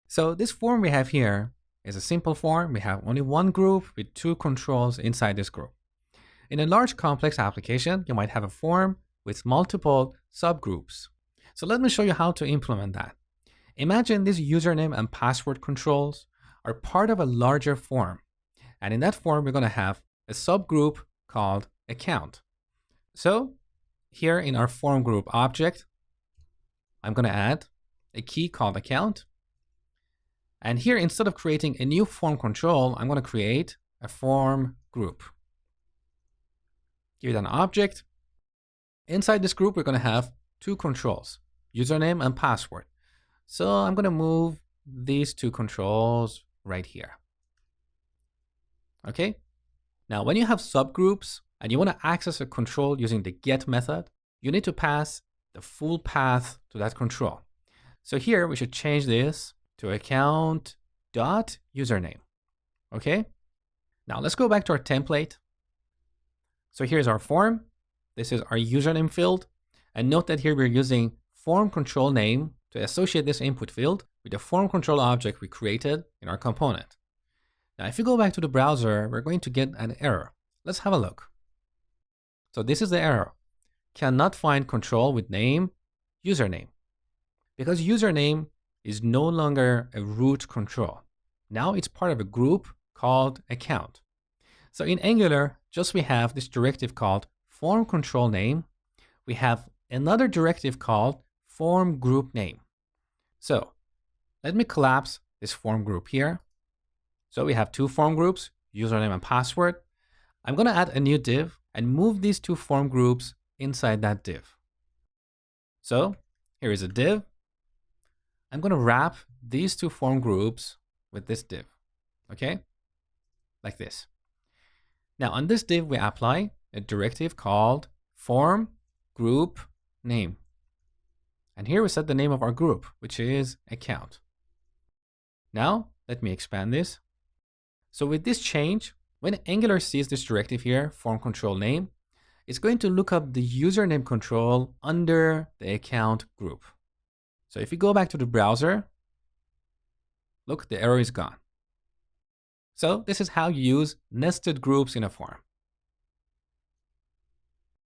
So this form we have here is a simple form. We have only one group with two controls inside this group. In a large complex application, you might have a form with multiple subgroups. So let me show you how to implement that. Imagine these username and password controls are part of a larger form. And in that form, we're going to have a subgroup called account. So here in our form group object, I'm going to add a key called account. And here, instead of creating a new form control, I'm going to create a form group. Give it an object. Inside this group, we're going to have two controls, username and password. So I'm going to move these two controls right here. Okay. Now, when you have subgroups and you want to access a control using the get method, you need to pass the full path to that control. So here we should change this to account.username. Okay. Now let's go back to our template. So here's our form. This is our username field. And note that here we're using form control name to associate this input field with the form control object we created in our component. Now, if you go back to the browser, we're going to get an error. Let's have a look. So this is the error. Cannot find control with name username. Because username is no longer a root control. Now it's part of a group called account. So in Angular, just we have this directive called form control name. We have another directive called form group name. So let me collapse this form group here. So we have two form groups, username and password. I'm going to add a new div and move these two form groups inside that div. So here is a div. I'm going to wrap these two form groups with this div. Okay, like this. Now on this div, we apply a directive called form group name. And here we set the name of our group, which is account. Now let me expand this. So with this change, when Angular sees this directive here, form control name, it's going to look up the username control under the account group. So if you go back to the browser, look, the error is gone. So this is how you use nested groups in a form.